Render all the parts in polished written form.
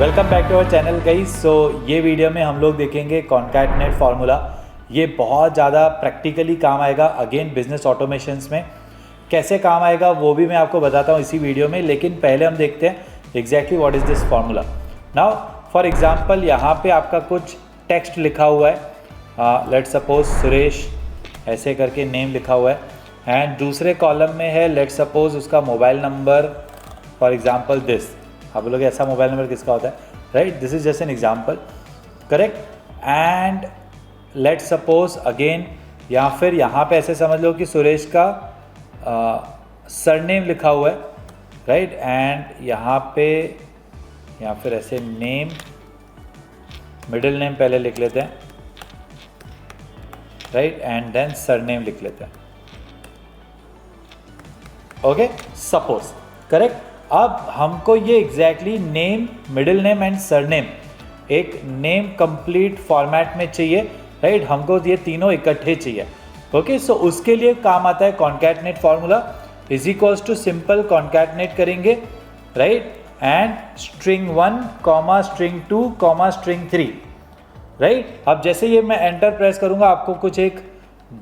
Welcome back to our channel guys. So ये video में हम लोग देखेंगे कॉन्कैटनेट फार्मूला। ये बहुत ज़्यादा प्रैक्टिकली काम आएगा अगेन बिजनेस ऑटोमेशंस में। कैसे काम आएगा वो भी मैं आपको बताता हूँ इसी वीडियो में, लेकिन पहले हम देखते हैं exactly what is this formula. Now for example यहाँ पे आपका कुछ टेक्स्ट लिखा हुआ है, लेट्स सपोज सुरेश ऐसे करके नेम लिखा हुआ है, एंड दूसरे कॉलम में है लेट्स सपोज उसका mobile number, for example this. आप बोलोगे ऐसा मोबाइल नंबर किसका होता है, right? This is just an example, correct. And let's suppose again या फिर यहाँ पे ऐसे समझ लो कि सुरेश का सरनेम लिखा हुआ है, राइट? एंड यहाँ पे या फिर ऐसे नेम, मिडिल नेम पहले लिख लेते हैं, राइट? एंड देन सरनेम लिख लेते हैं, ओके, सपोज, करेक्ट। अब हमको ये exactly name, middle name and surname एक नेम कंप्लीट फॉर्मेट में चाहिए, राइट? हमको ये तीनों इकट्ठे चाहिए, ओके। सो उसके लिए काम आता है concatenate formula is equals to simple concatenate करेंगे, right? And string 1 comma string 2 comma string 3, right? अब जैसे ये मैं एंटर प्रेस करूंगा आपको कुछ एक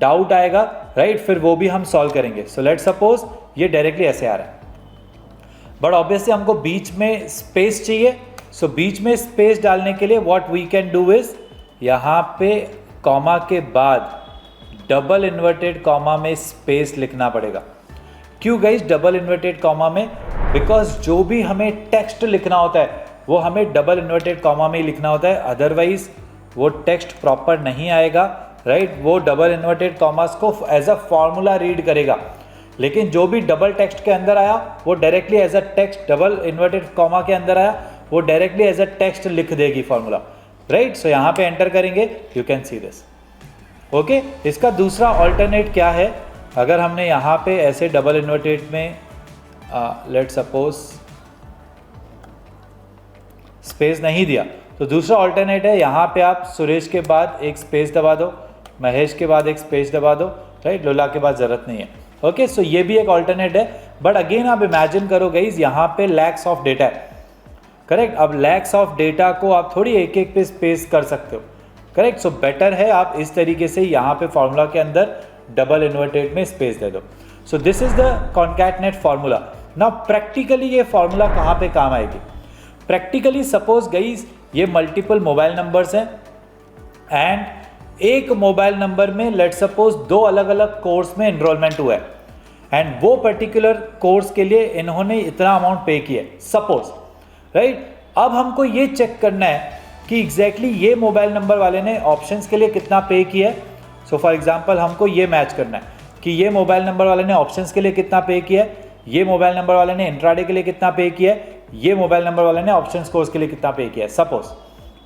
डाउट आएगा, राइट? फिर वो भी हम सॉल्व करेंगे। सो लेट्स सपोज ये डायरेक्टली ऐसे आ रहा है, बट ऑब्वियसली हमको बीच में स्पेस चाहिए। सो बीच में स्पेस डालने के लिए what we can do is यहाँ पे कॉमा के बाद डबल इन्वर्टेड कॉमा में स्पेस लिखना पड़ेगा। क्यों गाइस डबल इन्वर्टेड कॉमा में? बिकॉज जो भी हमें टेक्स्ट लिखना होता है वो हमें डबल इन्वर्टेड कॉमा में ही लिखना होता है, अदरवाइज वो टेक्स्ट प्रॉपर नहीं आएगा, राइट? वो डबल इन्वर्टेड कॉमास को एज अ फॉर्मूला रीड करेगा, लेकिन जो भी डबल टेक्स्ट के अंदर आया वो directly as a text, double inverted comma के अंदर आया वो डायरेक्टली एज अ टेक्स्ट लिख देगी फॉर्मूला, राइट? सो यहाँ पे एंटर करेंगे, you can see this, okay. इसका दूसरा ऑल्टरनेट क्या है? अगर हमने यहाँ पे ऐसे डबल इन्वर्टेड में लेट सपोज स्पेस नहीं दिया तो दूसरा ऑल्टरनेट है यहाँ पे आप सुरेश के बाद एक स्पेस दबा दो, महेश के बाद एक स्पेस दबा दो, राइट? लोला के बाद ज़रूरत नहीं है, ओके। सो ये भी एक ऑल्टरनेट है, बट अगेन आप इमेजिन करो गाइज यहाँ पे लैक्स ऑफ डेटा है, करेक्ट? अब लैक्स ऑफ डेटा को आप थोड़ी एक एक पे स्पेस कर सकते हो, करेक्ट? सो बेटर है आप इस तरीके से यहाँ पे फॉर्मूला के अंदर डबल इन्वर्टेड में स्पेस दे दो। So this is the concatenate formula. Now practically ये फॉर्मूला कहाँ पे काम आएगी? प्रैक्टिकली सपोज गाइज ये मल्टीपल मोबाइल नंबर्स हैं एंड एक मोबाइल नंबर में लेट सपोज 2 अलग अलग कोर्स में एनरोलमेंट हुआ है एंड वो पर्टिकुलर कोर्स के लिए इन्होंने इतना अमाउंट पे किया है सपोज, राइट? अब हमको ये चेक करना है कि एग्जैक्टली ये मोबाइल नंबर वाले ने ऑप्शंस के लिए कितना पे किया है। सो फॉर एग्जांपल हमको ये मैच करना है कि ये मोबाइल नंबर वाले ने ऑप्शंस के लिए कितना पे किया है, ये मोबाइल नंबर वाले ने इंट्राडे के लिए कितना पे किया है, ये मोबाइल नंबर वाले ने ऑप्शंस कोर्स के लिए कितना पे किया है, सपोज,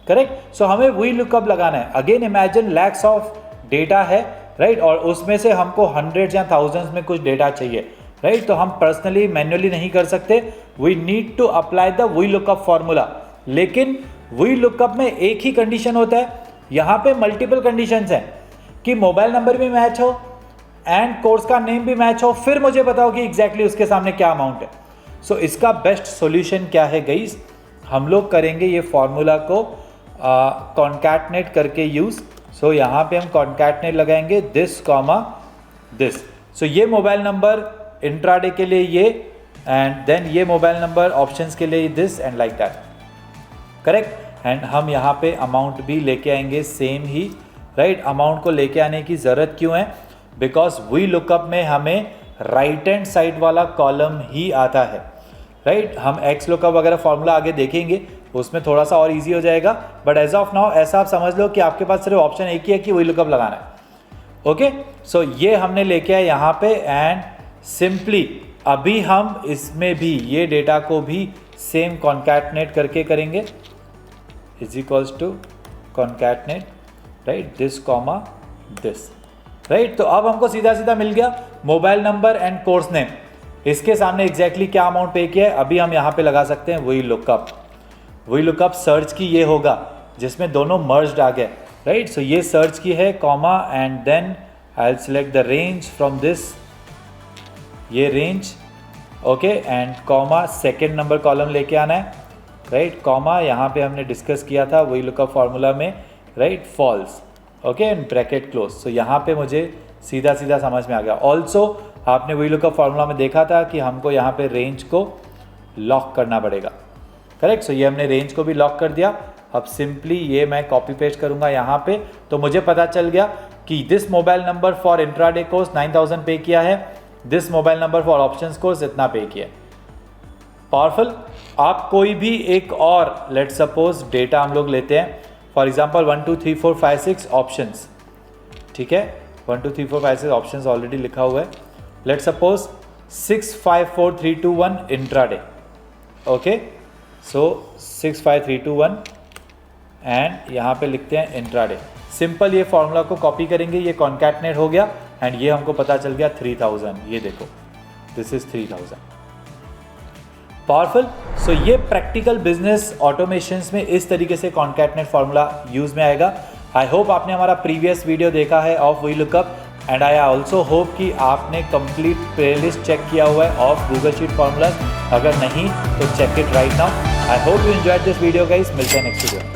करेक्ट? सो हमें वी लुकअप लगाना है। Again imagine lakhs of data है, राइट? और उसमें से हमको हंड्रेड्स या थाउजेंड्स में कुछ डेटा चाहिए, राइट? तो हम पर्सनली मैन्युअली नहीं कर सकते, we need to apply the V lookup formula. लेकिन वी लुकअप में एक ही कंडीशन होता है, यहाँ पे मल्टीपल कंडीशंस हैं कि मोबाइल नंबर भी मैच हो एंड कोर्स का नेम भी मैच हो, फिर मुझे बताओ कि एग्जैक्टली उसके सामने क्या अमाउंट है। सो इसका बेस्ट सॉल्यूशन क्या है गाइस? हम लोग करेंगे ये फॉर्मूला को कॉन्कैटनेट करके यूज। सो यहाँ पे हम कॉन्कैटनेट लगाएंगे दिस कॉमा दिस। सो ये मोबाइल नंबर इंट्राडे के लिए ये, एंड देन ये मोबाइल नंबर ऑप्शंस के लिए this, and like that, correct? And हम यहाँ पे अमाउंट भी लेके आएंगे सेम ही, राइट? अमाउंट को लेके आने की ज़रूरत क्यों है? बिकॉज वी लुकअप में हमें राइट हैंड साइड वाला कॉलम ही आता है, राइट? हम एक्स लुकअप वगैरह फॉर्मूला आगे देखेंगे, उसमें थोड़ा सा और इजी हो जाएगा, बट एज ऑफ नाउ ऐसा आप समझ लो कि आपके पास सिर्फ ऑप्शन एक ही है कि वी लुकअप लगाना है, ओके। सो ये हमने लेके आए यहाँ पे एंड सिंपली अभी हम इसमें भी ये डेटा को भी सेम कॉन्कैटनेट करके करेंगे, is equals to concatenate, right? This comma this, right? तो अब हमको सीधा सीधा मिल गया mobile number and course name, इसके सामने एग्जैक्टली क्या अमाउंट पे किया है। अभी हम यहाँ पे लगा सकते हैं V lookup. V lookup search की ये होगा जिसमें दोनों मर्ज्ड आ गए, राइट? सो ये सर्च की है comma and then I will select the range from this, ये range, okay, and comma second number column लेके आना है, राइट, कॉमा यहाँ पे हमने डिस्कस किया था वही लुकअप फार्मूला में, right, false, okay, and bracket close. So यहाँ पे मुझे सीधा सीधा समझ में आ गया। ऑल्सो आपने वही लुकअप फार्मूला में देखा था कि हमको यहाँ पे रेंज को लॉक करना पड़ेगा, करेक्ट। सो ये हमने रेंज को भी लॉक कर दिया। अब सिंपली ये मैं कॉपी पेस्ट करूँगा यहाँ पे, तो मुझे पता चल गया कि this mobile number for intraday course 9000 पे किया है, this mobile number for options course इतना पे किया है। पावरफुल। आप कोई भी एक और लेट सपोज डेटा हम लोग लेते हैं, फॉर एग्जांपल 1 2 3 4 5 6 ऑप्शंस, ठीक है, 1 2 3 4 5 6 ऑप्शंस ऑलरेडी लिखा हुआ है। Let suppose 6 5 4 3 2 1 intraday, okay, so 6 5 3 2 1 and यहाँ पे लिखते हैं इंट्राडे। सिंपल ये फॉर्मूला को कॉपी करेंगे, ये कॉन्कैटनेट हो गया एंड ये हमको पता चल गया 3000। ये देखो, दिस इज 3000। पावरफुल। सो ये प्रैक्टिकल बिजनेस ऑटोमेशंस में इस तरीके से कॉन्कैटनेट फार्मूला यूज में आएगा। आई होप आपने हमारा प्रीवियस वीडियो देखा है of V lookup, and I also hope कि आपने कंप्लीट प्लेलिस्ट चेक किया हुआ है ऑफ गूगल शीट फार्मूलाज। अगर नहीं तो check it right now. I hope you enjoyed this video guys. मिलते हैं नेक्स्ट वीडियो।